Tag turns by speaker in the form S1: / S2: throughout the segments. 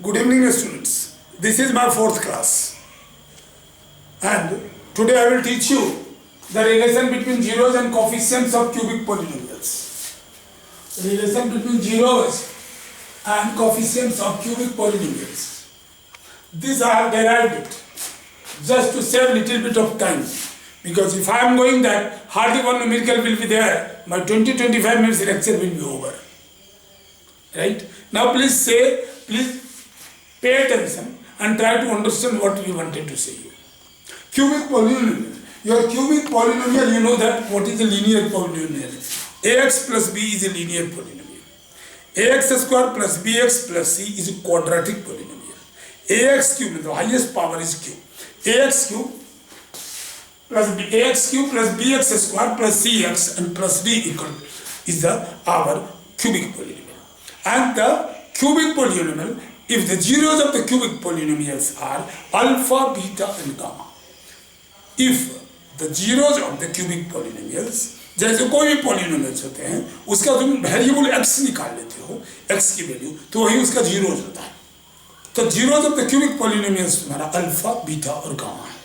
S1: Good evening, students. This is my fourth class, and today I will teach you the relation between zeros and coefficients of cubic polynomials. Relation between zeros and coefficients of cubic polynomials. This I have derived it just to save little bit of time, because if I am going that hardly one numerical will be there, my 20-25 minutes lecture will be over. Right? Now please pay attention and try to understand what we wanted to say you. Cubic polynomial. Your cubic polynomial, you know that what is a linear polynomial. Ax plus b is a linear polynomial. Ax square plus bx plus c is a quadratic polynomial. Ax cube, the highest power is cube. Ax cube plus bx square plus cx and plus d equal is our cubic polynomial. And the cubic polynomial, if the zeros of the cubic polynomials are alpha, beta and gamma. If the zeros of the cubic polynomials, जैसे कोई भी polynomials होते हैं, उसका तुम variable x निकाल लेते हो, x की वैल्यू, तो वही उसका जीरोज होता है. तो zeros of the cubic polynomials तुम्हारा अल्फा, बीटा और गामा है.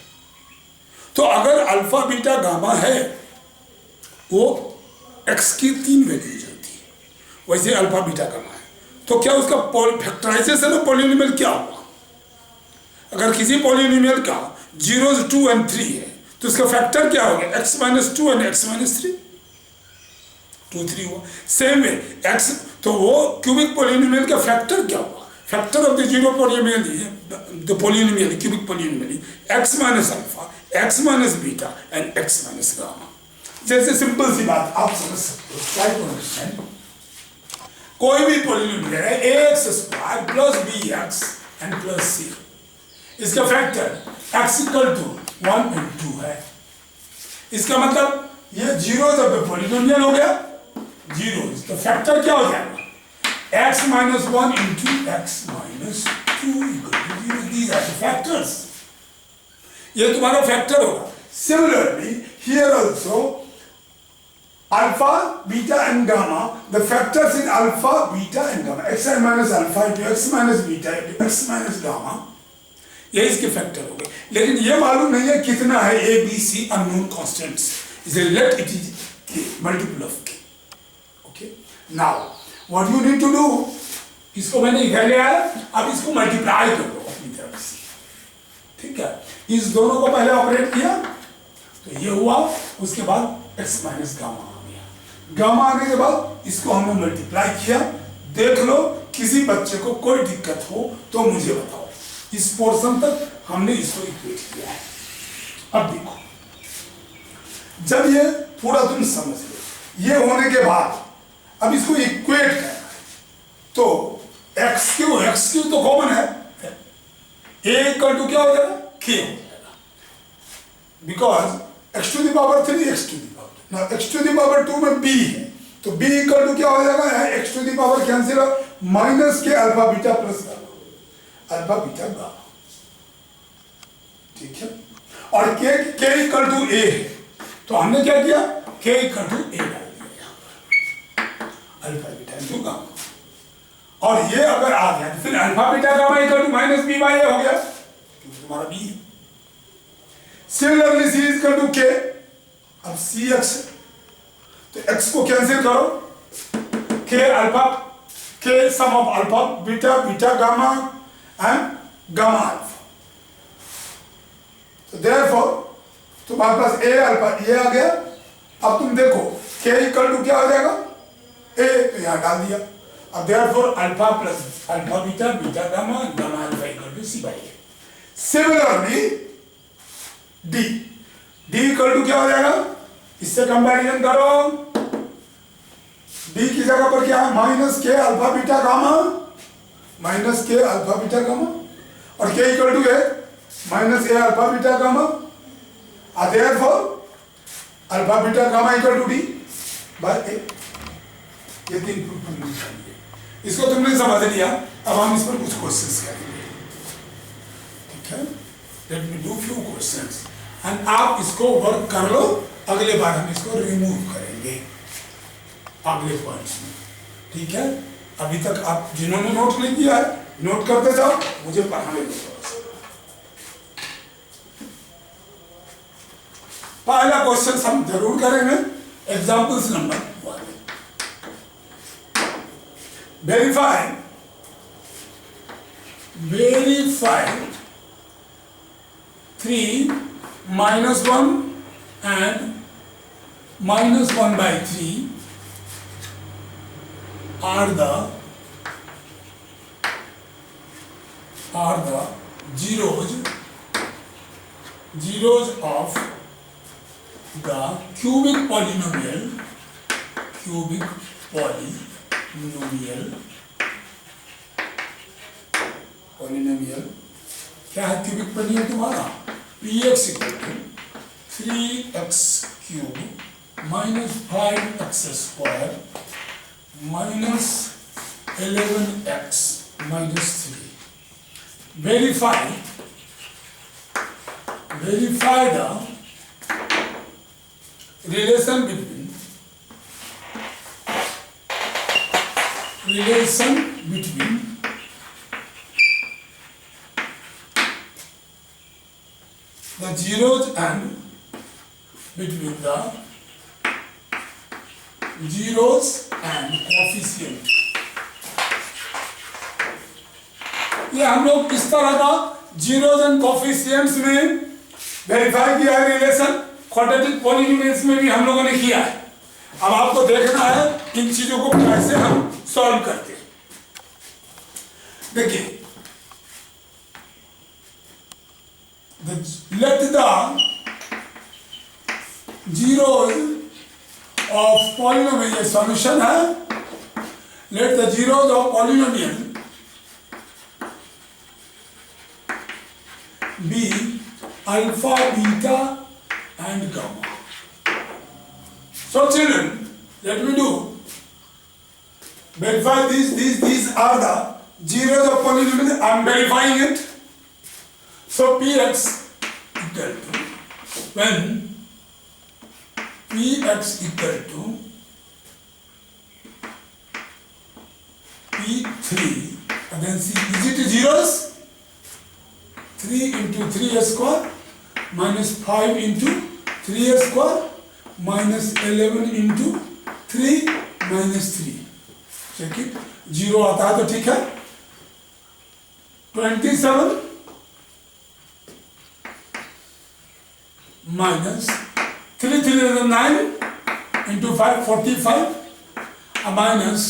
S1: तो अगर अल्फा, बीटा, गामा है, वो x की 3 वैल्यूज होती है. वैसे अल्फा, बीटा, गामा है. तो क्या उसका फैक्टराइजेशन ऑफ पॉलिनोमियल क्या हुआ? अगर किसी पॉलिनोमियल का जीरोज 2 और 3 है, तो उसका फैक्टर क्या हो गया? x - 2 और x - 3, 2, 3 हुआ. सेम वे x, तो वो क्यूबिक पॉलिनोमियल का फैक्टर क्या हुआ? Factor of the zero polynomial, the polynomial cubic polynomial x - alpha, x - beta and x - gamma. जैसे सिंपल सी बात आप समझ सकते हो. Try to understand. कोई भी पॉलिनोमियल है ax square plus bx and plus c, इसका फैक्टर x = 1 और 2 है. इसका मतलब ये जीरोज ऑफ द पॉलिनोमियल हो गया. जीरोज तो फैक्टर क्या हो जाएगा? x - 1 into x - 2 equal to 0. These are the factors. ये तुम्हारा फैक्टर होगा. Similarly, here also alpha, beta and gamma, the factors in alpha, beta and gamma, xi minus alpha into x minus beta into x minus gamma, ये इसके factor हो गए. लेकिन ये मालूम नहीं है कितना है a, b, c unknown constants. इसलिए let it is k, multiple of k. Okay, now what you need to do, इसको मैंने इधर ले आया, अब इसको मल्टीप्लाई कर दो अपनी तरफ से. ठीक है, इस दोनों को पहले ऑपरेट किया तो ये हुआ, उसके बाद x माइनस गामा आ गया. गामा आने के बाद इसको हमने मल्टीप्लाई किया. देख लो किसी बच्चे को कोई दिक्कत हो तो मुझे बताओ. इस पोर्शन तक हमने इसको इक्वेट किया है. अब देखो, जब ये पूरा तुम समझ लो, ये होने के बाद अब इसको इक्वेट करना है, तो x क्यू तो कॉमन है, a इक्वल टू क्या हो जाएगा? k हो जाएगा. Because x to the power 3, x to the power 2. ना x टू द पावर 2 में b है, तो b इक्वल टू क्या हो जाएगा? x to the power cancel, minus के alpha beta plus alpha beta gamma. ठीक है, और k इक्वल टू a है, तो हमने क्या किया? k इक्वल टू a डाल दिया, अल्फा बीटा इंटू गामा. और ये अगर आ गया तो फिर alpha beta gamma equal to minus b by a हो गया, क्योंकि तुम्हारा b है. Similarly c equal to k. अब c x, तो x को कैंसिल करो, k alpha, k sum of alpha beta, beta gamma and gamma alpha. तो देयरफॉर तुम्हारे पास a अल्फा ये आ गया. अब तुम देखो k इक्वल टू क्या हो जाएगा? a, तो यहाँ डाल दिया. अब therefore alpha plus alpha beta, beta gamma, gamma alpha equal to c by a. Similarly d equal to क्या हो जाएगा? इससे कंपैरिजन करो. d की जगह पर क्या है? माइनस के अल्फा बीटा गामा, माइनस के अल्फा बीटा गामा, और k इक्वल टू है minus a alpha beta gamma. Therefore alpha beta gamma equal to d by a. ये 3 प्रूफ करनी चाहिए. इसको तुमने समझ लिया. अब हम इस पर कुछ क्वेश्चंस करेंगे. ठीक है, let me do few questions and आप इसको वर्क कर लो. अगले बार हम इसको रिमूव करेंगे अगले पॉइंट्स में. ठीक है, अभी तक आप जिन्होंने नोट नहीं किया है नोट करते जाओ, मुझे पढ़ाने दो। पहला क्वेश्चन हम जरूर करेंगे, examples number 1। Verify 3 minus 1 and minus 1 by 3 are the zeros of the cubic polynomial क्या है क्यूबिक पोलिनोमियल तुम्हारा? px equal to 3x cube minus 5x square minus 11x minus 3। verify the relation between the zeros and coefficient। ये हम लोग इस तरह का zeros and coefficients में वेरीफाई किया है रिलेशन, क्वाड्रेटिक पॉलिनोमियल्स में भी हम लोगों ने किया है। अब आपको देखना है इन चीजों को कैसे हम सॉल्व करते हैं। देखिए, let the zeros of polynomial, ये सॉल्यूशन है। let the zeros of polynomial be alpha, beta and gamma। So children, let me do verify these are the zeros of polynomial. I am verifying it। So px equal to, when px equal to p3, again see, is it zeros? 3 into 3 square minus 5 into 3 square minus 11 into 3 minus 3। Check it, zero आता है तो ठीक है। 27 minus 3 3 is 9 into 5 45 minus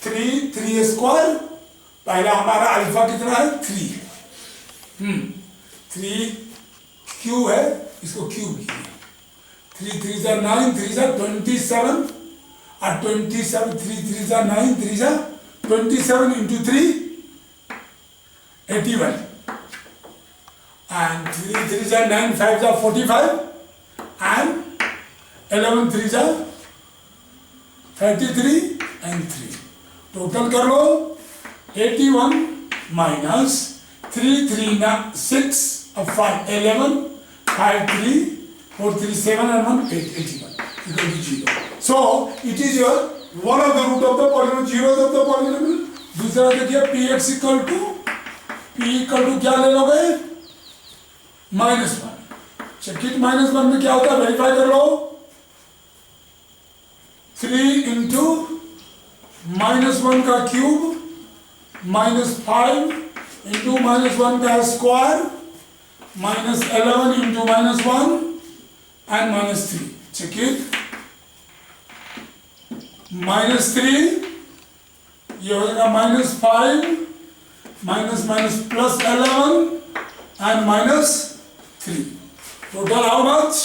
S1: 3 square. पहला हमारा alpha कितना है? 3। 3 Q है, इसको क्यूब कीजिए। 3 3 जा 9, 3 जा 27 और 27 3 3 जा 9, 3 जा 27 into 3 81 and 3 3 जा 9, 5 जा 45 and 11 3 जा 33 and 3। टोटल कर लो। 81 minus 3 3 na 6 5 11 5 3 4 3 7 and 1 8 81 equal to 0। So it is your one of the root of the polynomial, zeros of the polynomial। दूसरा देखिए px equal to क्या ले लोगे? -1। चेक इट, -1 में क्या होता है वेरीफाई कर लो। 3 into -1 का क्यूब minus 5 into -1 का square minus 11 into -1 and -3। check it, -3 ये हो जाएगा -5 minus plus 11 and -3। total how much?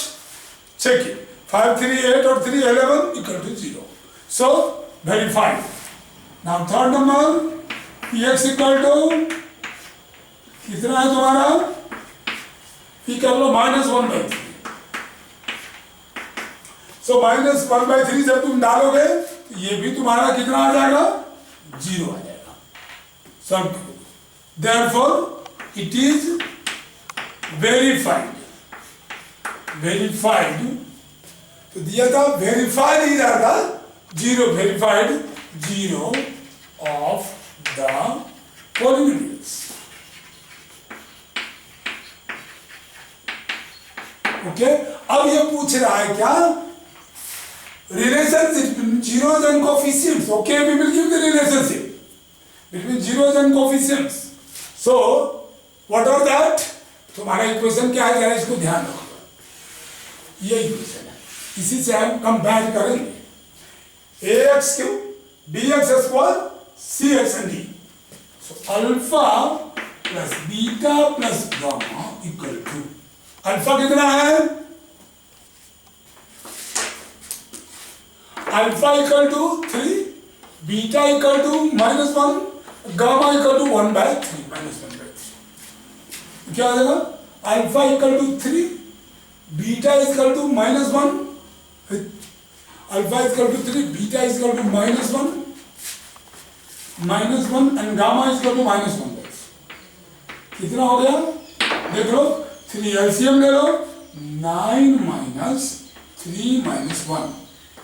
S1: check it, 5 3 8 और 3 11 equal to 0। so verified। now third number px equal to कितना है तुम्हारा? पी कर लो -1/3। सो -1/3 जब तुम डालोगे तो ये भी तुम्हारा कितना आ जाएगा? 0 आ जाएगा। सॉल्व करो। Therefore it is verified. तो दिया था वेरीफाइड इज आएगा 0, verified zero of the polynomials. Okay, अब ये पूछ रहा है क्या, relationship between zeros and coefficients. Okay, we will give the relationship between zeros and coefficients. So what are that? तुम्हारा इक्वेशन क्या है, जरा इसको ध्यान रखो, ये इक्वेशन है, इसी से हम कंपेयर करेंगे ax cube bx square cx and d. So alpha plus beta plus gamma equal to, alpha कितना है, alpha equal to 3, beta equal to -1, gamma equal to 1/3 -1/3। क्या आ जाएगा, alpha equal to 3, beta equal to -1, alpha equal to 3, beta equal to -1 and gamma equal to -1/3। कितना हो गया, देख लो, 3 एलसीएम ले लो, 9 माइनस 3 माइनस 1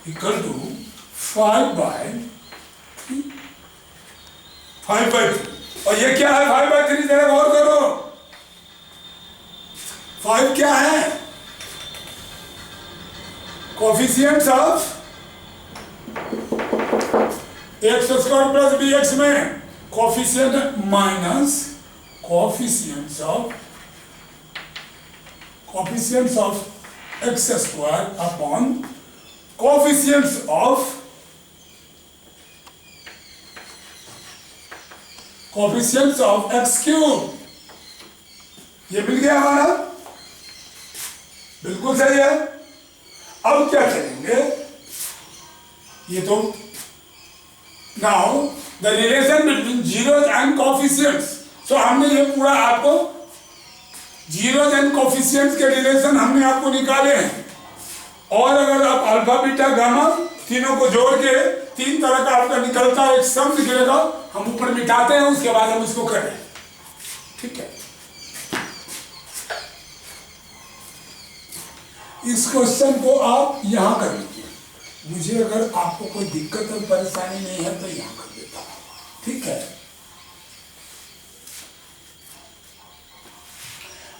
S1: इक्वल टू 5/3, 5/3। और ये क्या है 5/3, जरा गौर करो, 5 क्या है, coefficients of x square plus b x में coefficient minus coefficients of x square upon coefficients of x cube. ये मिल गया हमारा, बिल्कुल सही है। अब क्या करेंगे, ये तो now the relation between zeros and coefficients. So हमने ये पूरा आपको जीरोज एंड कोफिशिएंट्स के रिलेशन हमने आपको निकाले हैं, और अगर आप अल्फा बीटा गामा तीनों को जोड़ के 3 तरह का आपका निकलता है, एक सम निकलेगा, हम ऊपर मिटाते हैं, उसके बाद हम इसको करें, ठीक है। इस क्वेश्चन को आप यहां कर लीजिए, मुझे अगर आपको कोई दिक्कत और परेशानी नहीं है तो यहां कर देता हूं, ठीक है।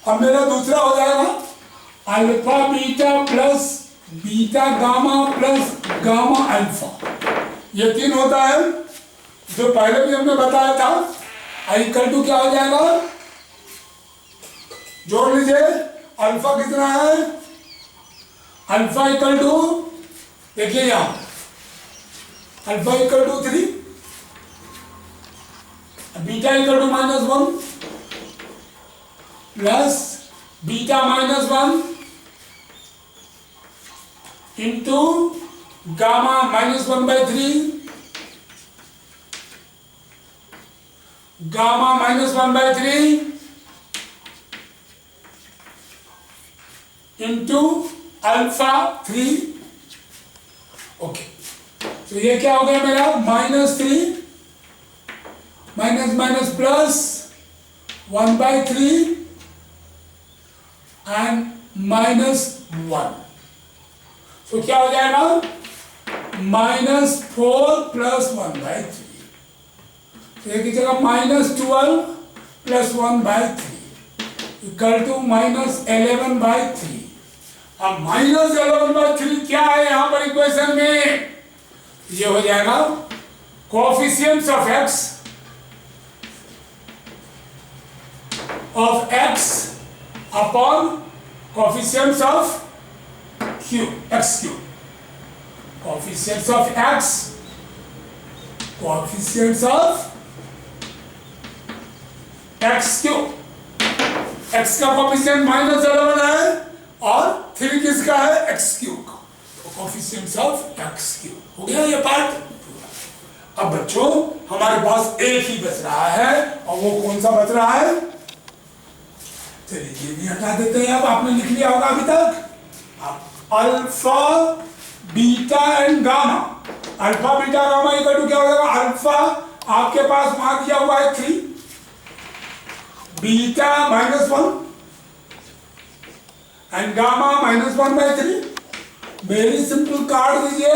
S1: अब मेरा दूसरा हो जाएगा alpha beta plus beta gamma plus gamma alpha, ये 3 होता है, जो पहले भी हमने बताया था। इक्वल टू क्या हो जाएगा, जोड़ लीजिए, अल्फा कितना है, अल्फा इक्वल टू, देखिए यहां alpha equal to 3, beta equal to -1 plus beta -1 into gamma -1/3, gamma -1/3 into alpha 3। Okay, तो ये क्या हो गया मेरा, -3 माइनस प्लस 1/3 एंड -1। तो क्या हो जाएगा, -4 प्लस 1/3, तो एक ही जगह -12 प्लस 1/3 इक्वल टू -11/3। अब -11/3 क्या है यहां पर इक्वेशन में, ये हो जाएगा coefficients of x upon coefficients of x cube, coefficients of x, coefficients of x cube. x का कोएफिशिएंट -11 है और 3 किसका है, x क्यूब का, तो कोएफिशिएंट्स ऑफ x क्यूब हो गया ये पार्ट। अब बच्चों हमारे पास एक ही बच रहा है, और वो कौन सा बच रहा है, चलिए ये भी हटा देते हैं। अब आपने लिख लिया होगा अभी तक, alpha beta and gamma, alpha beta gamma equal to क्या हो जाएगा, अल्फा आपके पास वहां दिया हुआ है 3, beta -1 and gamma -1/3। Very simple, काट दीजिए,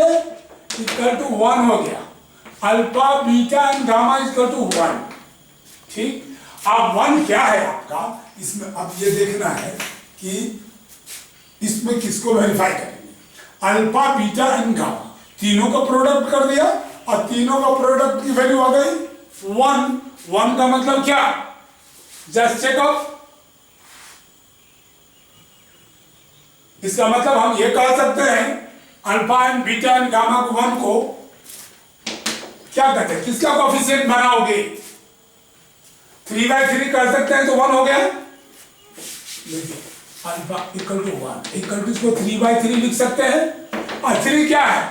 S1: इक्वल टू 1 हो गया। Alpha beta and gamma is equal to 1। ठीक, अब 1 क्या है आपका, इसमें अब ये देखना है कि इसमें किसको वेरीफाई करेंगे। अल्फा बीटा एंड गामा तीनों का प्रोडक्ट कर दिया और तीनों का प्रोडक्ट की वैल्यू आ गई 1। 1 का मतलब क्या, जस्ट चेक ऑफ। इसका मतलब हम ये कह सकते हैं alpha and beta and gamma को 1 को क्या कहते हैं, किसका कोफिशिएंट बनाओगे, 3/3 कर सकते हैं तो 1 हो गया। देखिए alpha equal to 1 equal to, इसको 3/3 लिख सकते हैं। और 3 क्या है,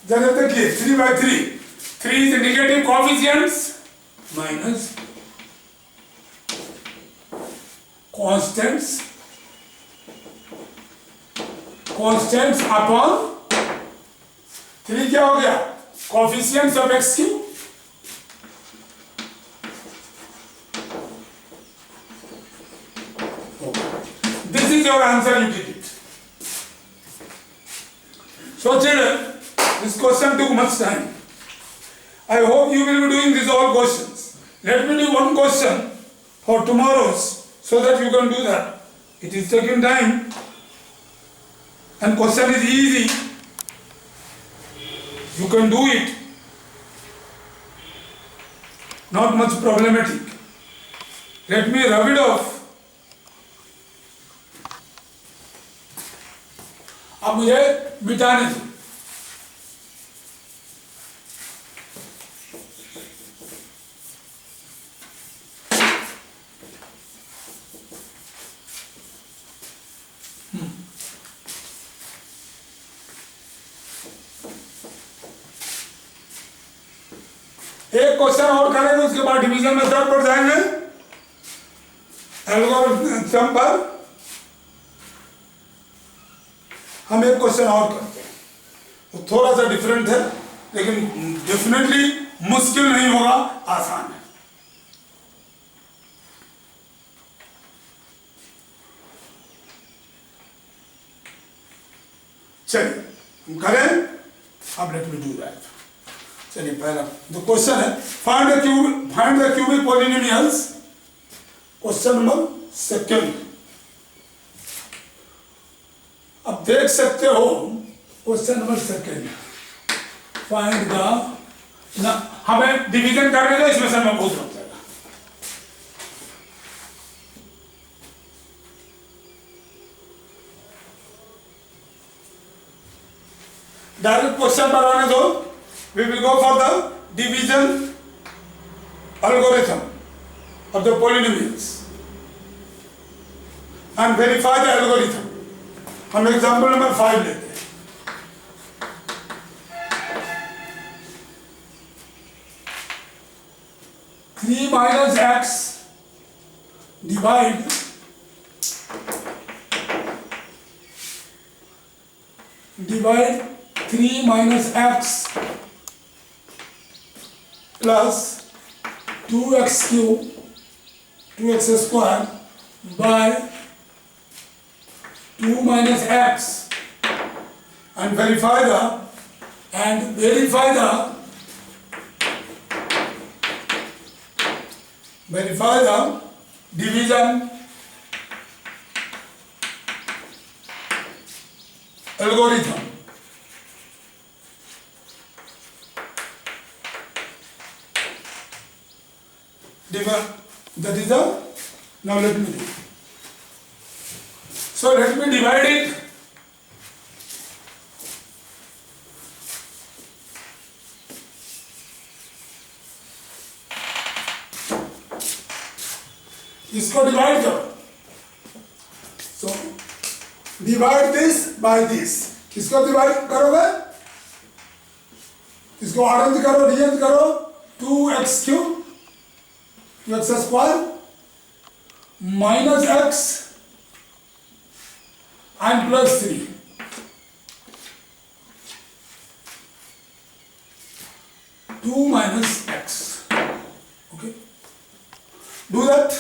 S1: जरा देखिए 3/3, 3 is negative coefficients minus constants upon 3 क्या हो गया, coefficients of x cube. This is your answer, you did it. So children, this question took much time. I hope you will be doing these all questions. Let me do one question for tomorrow's so that you can do that. It is taking time and question is easy. You can do it. Not much problematic. Let me rub it off. अब मुझे मिटाने दो। एक question और करेंगे, उसके बाद division method पर जाएंगे, एल्गोरिथम पर हम एक क्वेश्चन और करते हैं, तो थोड़ा सा डिफरेंट है लेकिन डेफिनेटली मुश्किल नहीं होगा, आसान है। चलिए हम करें, अब लेट मी डू दैट। चलिए पहला जो क्वेश्चन है, find the cubic polynomials, question number second. अब देख सकते हो question number second, find the, ना हमें डिवीजन करने दो, इसमें समय बहुत लग जाएगा। डायरेक्ट क्वेश्चन पर आने दो। We will go for the division algorithm of the polynomials and verify the algorithm. हम एग्जाम्पल नंबर 5 लेते हैं। Three minus x divide 3 minus x plus 2x cube 2x square by 2 minus x and verify the division algorithm. That is the, now let me do. So let me divide it. इसको divide करो। So divide this by this. किसको divide करोगे? इसको arrange करो, rearrange करो। 2x cube x square minus x and plus 3 2 minus x. Okay, do that.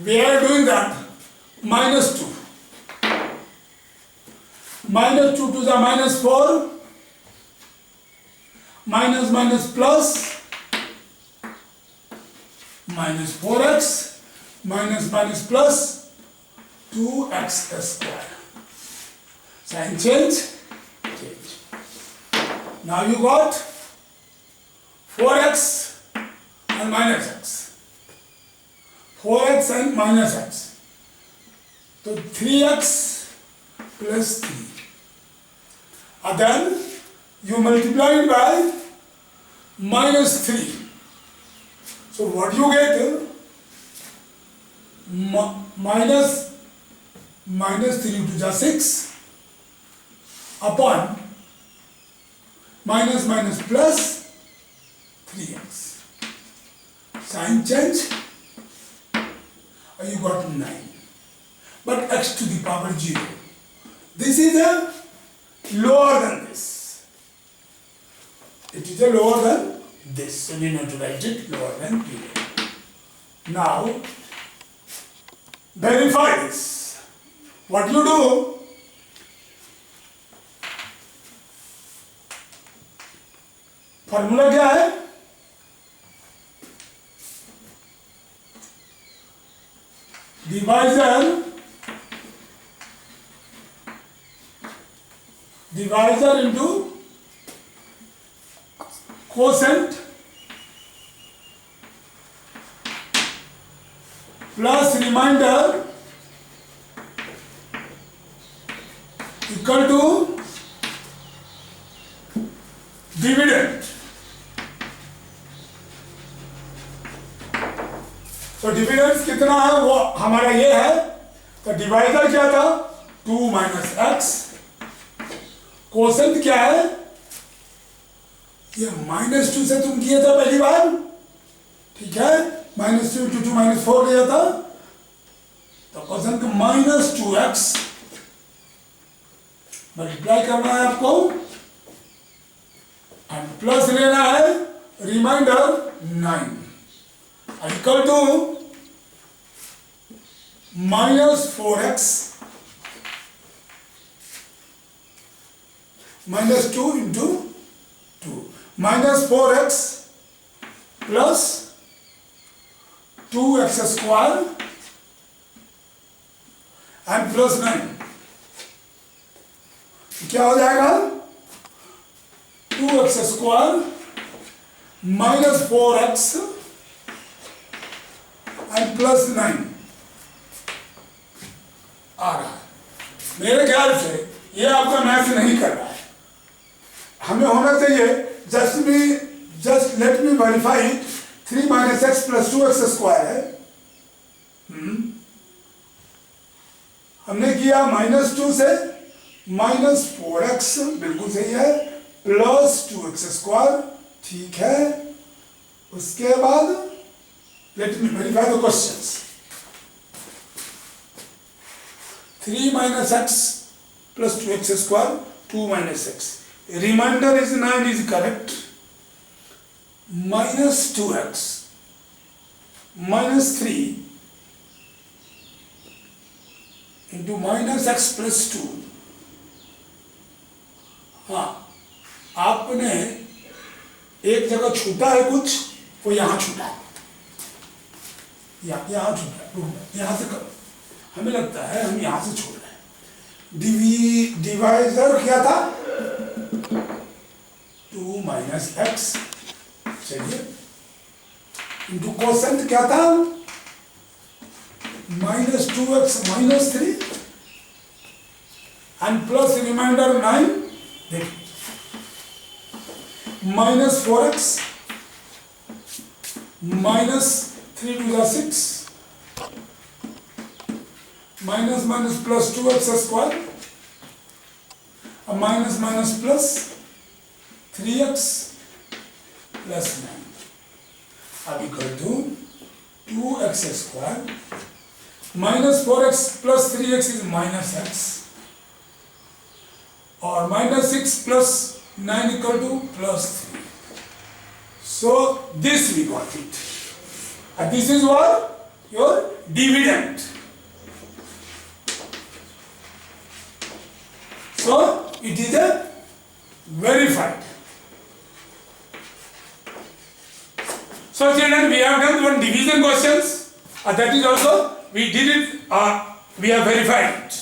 S1: We are doing that. Minus 2 to the minus 4 minus minus plus minus 4x minus minus plus 2x square. Sign change. Now you got 4x and minus x. 4x and minus x. So 3x plus 3. And then you multiply it by minus 3. So what you get? Minus 3 to the 6 upon minus minus plus 3x. Sign change. You got 9. But x to the power 0. This is a lower than this. It is a lower than this. So we need to write it lower than 0. Now, verify this. What you do? Formula क्या है? divisor into quotient plus remainder equal to dividend. तो dividend कितना है वो हमारा ये है. तो डिवाइजर क्या था? 2 माइनस एक्स. कोसेंट क्या है? ये -2 से तुम किए थे पहली बार, ठीक है. -2 to 2 -4 लिया था. तो कोसेंट -2x मल्टीप्लाई करना है आपको एंड प्लस लेना है reminder 9 equal to -4x -2 into 2 -4x plus 2x square and plus 9. क्या हो जाएगा? 2x square minus 4x and plus 9 आ रहा है. मेरे ख्याल से ये आपका मैथ नहीं कर रहा है. हमें होना चाहिए just let me verify it. 3 minus x plus 2x square है. हमने किया -2 से -4x बिल्कुल सही है प्लस 2x स्क्वायर, ठीक है. उसके बाद let me verify the questions. 3 minus x plus 2x square 2 minus x. Remainder is 9 is correct. Minus 2x minus 3 into minus x plus 2. हाँ, आपने एक जगह छूटा है कुछ, वो यहाँ छूटा है, यहाँ छूटा है. यहाँ से करो. हमें लगता है हम यहाँ से छोड़ रहे हैं. डिवाइजर क्या था? 2 minus x. चलिए, इंटू कोसेंट क्या था? -2x minus 3 and plus remainder 9. देखिए, -4x minus 3 to the 6 minus plus 2x square minus plus 3x plus 9 अब equal to 2x square minus 4x plus 3x is minus x और -6 plus 9 equal to plus 3. So this we got it. And this is what? Your dividend. So it is a verified. So children, we have done one division questions. That is also, we did it, we have verified it.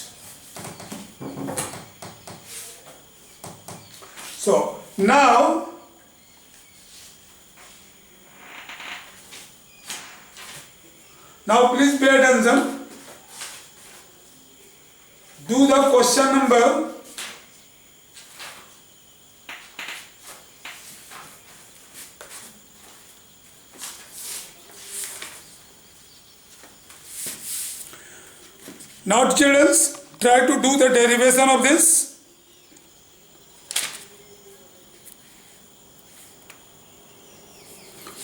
S1: So now, please pay attention. Do the question number now children, try to do the derivation of this.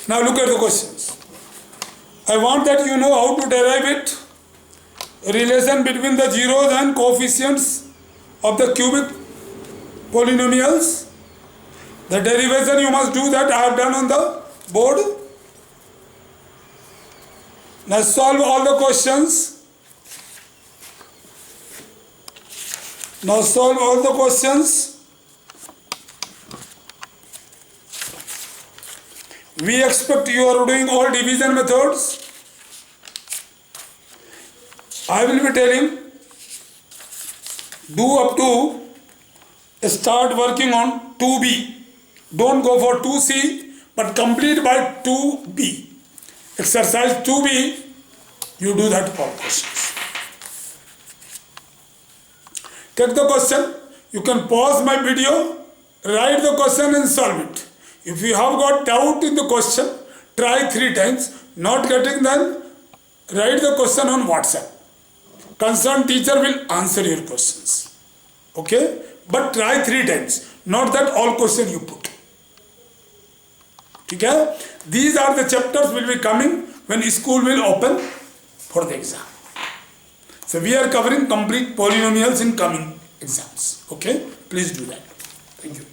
S1: Now look at the questions. I want that you know how to derive it. Relation between the zeros and coefficients of the cubic polynomials. The derivation you must do that I have done on the board. Now solve all the questions. Now solve all the questions. We expect you are doing all division methods. I will be telling, do up to, start working on 2B. Don't go for 2C, but complete by 2B. Exercise 2B, you do that all questions. Take the question, you can pause my video, write the question and solve it. If you have got doubt in the question, try 3 times. Not getting then, write the question on WhatsApp. Concerned teacher will answer your questions. Okay? But try 3 times. Not that all question you put. Okay? These are the chapters will be coming when school will open for the exam. So we are covering complete polynomials in coming exams. Okay? Please do that. Thank you.